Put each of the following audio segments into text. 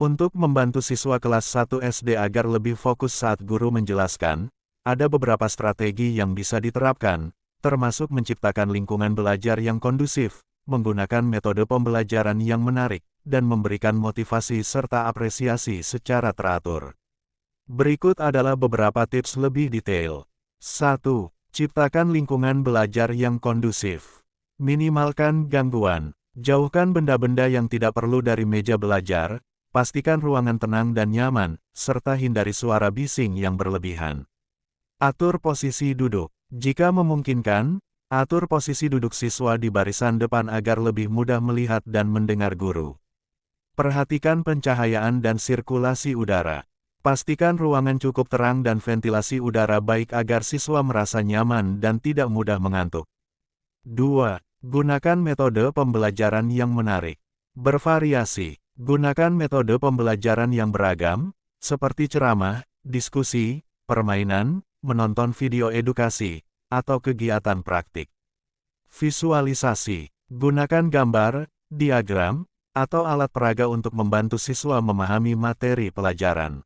Untuk membantu siswa kelas 1 SD agar lebih fokus saat guru menjelaskan, ada beberapa strategi yang bisa diterapkan, termasuk menciptakan lingkungan belajar yang kondusif, menggunakan metode pembelajaran yang menarik, dan memberikan motivasi serta apresiasi secara teratur. Berikut adalah beberapa tips lebih detail. 1. Ciptakan lingkungan belajar yang kondusif. Minimalkan gangguan. Jauhkan benda-benda yang tidak perlu dari meja belajar, pastikan ruangan tenang dan nyaman, serta hindari suara bising yang berlebihan. Atur posisi duduk. Jika memungkinkan, atur posisi duduk siswa di barisan depan agar lebih mudah melihat dan mendengar guru. Perhatikan pencahayaan dan sirkulasi udara. Pastikan ruangan cukup terang dan ventilasi udara baik agar siswa merasa nyaman dan tidak mudah mengantuk. 2. Gunakan metode pembelajaran yang menarik. Bervariasi. Gunakan metode pembelajaran yang beragam, seperti ceramah, diskusi, permainan, menonton video edukasi, atau kegiatan praktik. Visualisasi. Gunakan gambar, diagram, atau alat peraga untuk membantu siswa memahami materi pelajaran.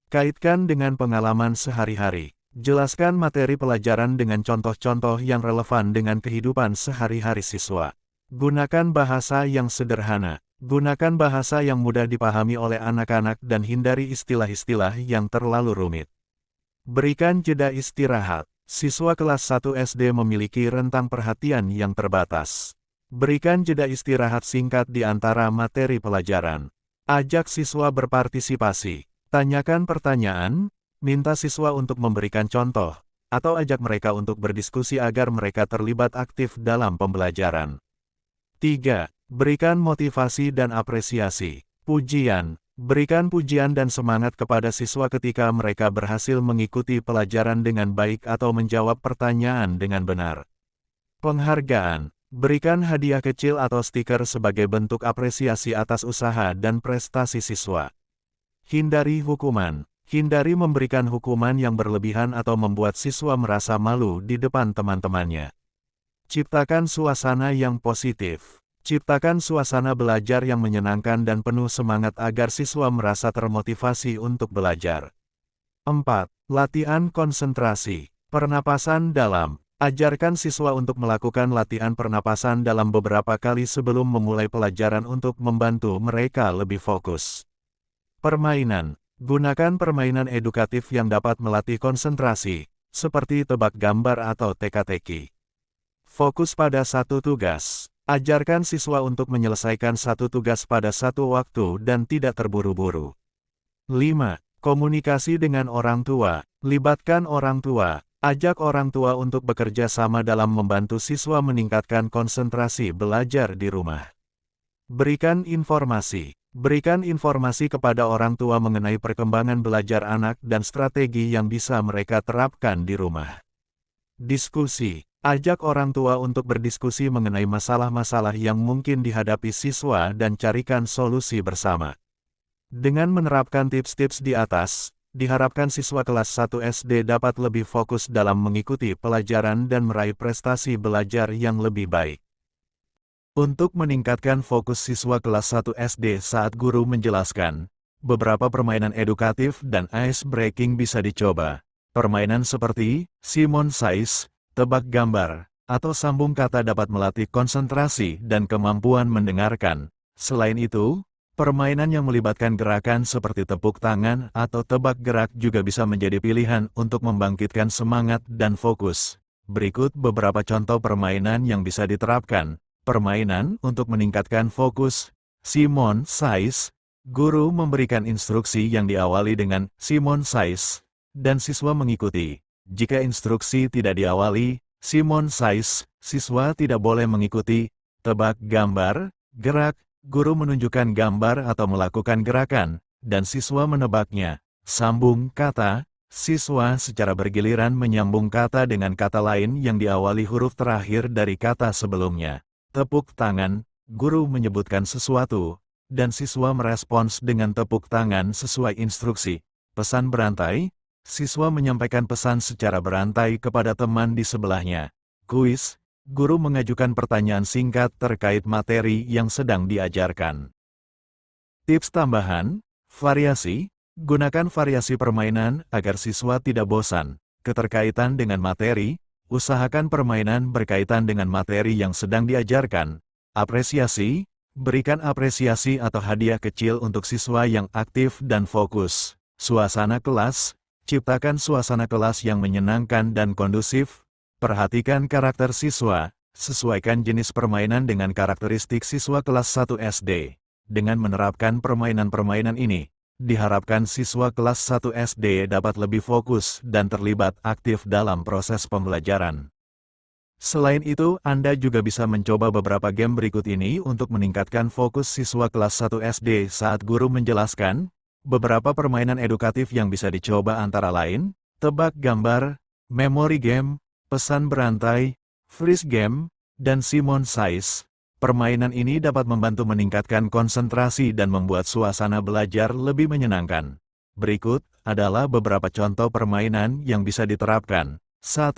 Kaitkan dengan pengalaman sehari-hari. Jelaskan materi pelajaran dengan contoh-contoh yang relevan dengan kehidupan sehari-hari siswa. Gunakan bahasa yang sederhana. Gunakan bahasa yang mudah dipahami oleh anak-anak dan hindari istilah-istilah yang terlalu rumit. Berikan jeda istirahat. Siswa kelas 1 SD memiliki rentang perhatian yang terbatas. Berikan jeda istirahat singkat di antara materi pelajaran. Ajak siswa berpartisipasi. Tanyakan pertanyaan, minta siswa untuk memberikan contoh, atau ajak mereka untuk berdiskusi agar mereka terlibat aktif dalam pembelajaran. 3. Berikan motivasi dan apresiasi. Pujian. Berikan pujian dan semangat kepada siswa ketika mereka berhasil mengikuti pelajaran dengan baik atau menjawab pertanyaan dengan benar. Penghargaan. Berikan hadiah kecil atau stiker sebagai bentuk apresiasi atas usaha dan prestasi siswa. Hindari hukuman. Hindari memberikan hukuman yang berlebihan atau membuat siswa merasa malu di depan teman-temannya. Ciptakan suasana yang positif. Ciptakan suasana belajar yang menyenangkan dan penuh semangat agar siswa merasa termotivasi untuk belajar. 4. Latihan konsentrasi. Pernapasan dalam. Ajarkan siswa untuk melakukan latihan pernapasan dalam beberapa kali sebelum memulai pelajaran untuk membantu mereka lebih fokus. Permainan. Gunakan permainan edukatif yang dapat melatih konsentrasi, seperti tebak gambar atau teka-teki. Fokus pada satu tugas. Ajarkan siswa untuk menyelesaikan satu tugas pada satu waktu dan tidak terburu-buru. 5. Komunikasi dengan orang tua. Libatkan orang tua. Ajak orang tua untuk bekerja sama dalam membantu siswa meningkatkan konsentrasi belajar di rumah. Berikan informasi. Berikan informasi kepada orang tua mengenai perkembangan belajar anak dan strategi yang bisa mereka terapkan di rumah. Diskusi. Ajak orang tua untuk berdiskusi mengenai masalah-masalah yang mungkin dihadapi siswa dan carikan solusi bersama. Dengan menerapkan tips-tips di atas, diharapkan siswa kelas 1 SD dapat lebih fokus dalam mengikuti pelajaran dan meraih prestasi belajar yang lebih baik. Untuk meningkatkan fokus siswa kelas 1 SD saat guru menjelaskan, beberapa permainan edukatif dan ice-breaking bisa dicoba. Permainan seperti Simon Says, tebak gambar, atau sambung kata dapat melatih konsentrasi dan kemampuan mendengarkan. Selain itu, permainan yang melibatkan gerakan seperti tepuk tangan atau tebak gerak juga bisa menjadi pilihan untuk membangkitkan semangat dan fokus. Berikut beberapa contoh permainan yang bisa diterapkan. Permainan untuk meningkatkan fokus. Simon Says. Guru memberikan instruksi yang diawali dengan Simon Says, dan siswa mengikuti. Jika instruksi tidak diawali Simon Says, siswa tidak boleh mengikuti. Tebak gambar, gerak. Guru menunjukkan gambar atau melakukan gerakan, dan siswa menebaknya. Sambung kata. Siswa secara bergiliran menyambung kata dengan kata lain yang diawali huruf terakhir dari kata sebelumnya. Tepuk tangan, guru menyebutkan sesuatu, dan siswa merespons dengan tepuk tangan sesuai instruksi. Pesan berantai, siswa menyampaikan pesan secara berantai kepada teman di sebelahnya. Kuis, guru mengajukan pertanyaan singkat terkait materi yang sedang diajarkan. Tips tambahan, variasi, gunakan variasi permainan agar siswa tidak bosan. Keterkaitan dengan materi, usahakan permainan berkaitan dengan materi yang sedang diajarkan. Apresiasi, berikan apresiasi atau hadiah kecil untuk siswa yang aktif dan fokus. Suasana kelas, ciptakan suasana kelas yang menyenangkan dan kondusif. Perhatikan karakter siswa, sesuaikan jenis permainan dengan karakteristik siswa kelas 1 SD. Dengan menerapkan permainan-permainan ini, diharapkan siswa kelas 1 SD dapat lebih fokus dan terlibat aktif dalam proses pembelajaran. Selain itu, Anda juga bisa mencoba beberapa game berikut ini untuk meningkatkan fokus siswa kelas 1 SD saat guru menjelaskan. Beberapa permainan edukatif yang bisa dicoba antara lain, tebak gambar, memory game, pesan berantai, freeze game, dan Simon Says. Permainan ini dapat membantu meningkatkan konsentrasi dan membuat suasana belajar lebih menyenangkan. Berikut adalah beberapa contoh permainan yang bisa diterapkan. 1.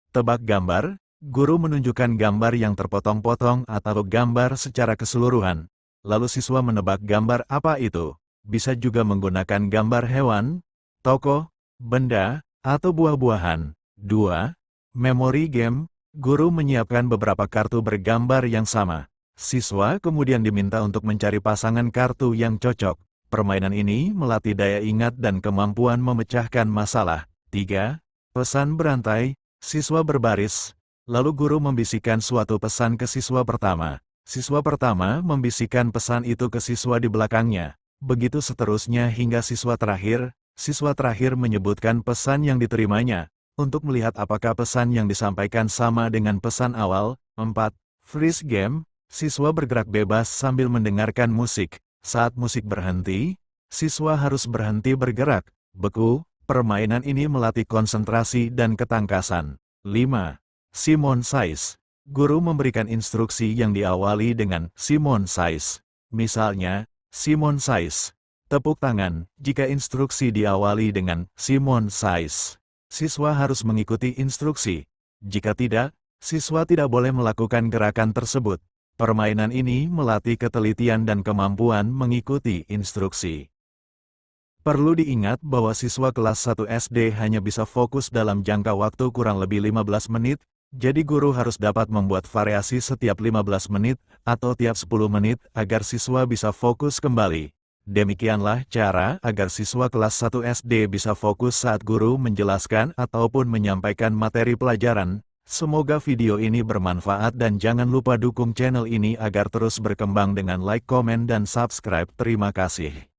Tebak gambar. Guru menunjukkan gambar yang terpotong-potong atau gambar secara keseluruhan. Lalu siswa menebak gambar apa itu. Bisa juga menggunakan gambar hewan, tokoh, benda, atau buah-buahan. 2. Memory game. Guru menyiapkan beberapa kartu bergambar yang sama. Siswa kemudian diminta untuk mencari pasangan kartu yang cocok. Permainan ini melatih daya ingat dan kemampuan memecahkan masalah. 3. Pesan berantai. Siswa berbaris. Lalu guru membisikkan suatu pesan ke siswa pertama. Siswa pertama membisikkan pesan itu ke siswa di belakangnya. Begitu seterusnya hingga siswa terakhir. Siswa terakhir menyebutkan pesan yang diterimanya, untuk melihat apakah pesan yang disampaikan sama dengan pesan awal. 4. Freeze game. Siswa bergerak bebas sambil mendengarkan musik. Saat musik berhenti, siswa harus berhenti bergerak. Beku. Permainan ini melatih konsentrasi dan ketangkasan. 5. Simon Says. Guru memberikan instruksi yang diawali dengan Simon Says. Misalnya, Simon Says. Tepuk tangan. Jika instruksi diawali dengan Simon Says, siswa harus mengikuti instruksi. Jika tidak, siswa tidak boleh melakukan gerakan tersebut. Permainan ini melatih ketelitian dan kemampuan mengikuti instruksi. Perlu diingat bahwa siswa kelas 1 SD hanya bisa fokus dalam jangka waktu kurang lebih 15 menit, jadi guru harus dapat membuat variasi setiap 15 menit atau tiap 10 menit agar siswa bisa fokus kembali. Demikianlah cara agar siswa kelas 1 SD bisa fokus saat guru menjelaskan ataupun menyampaikan materi pelajaran. Semoga video ini bermanfaat dan jangan lupa dukung channel ini agar terus berkembang dengan like, komen, dan subscribe. Terima kasih.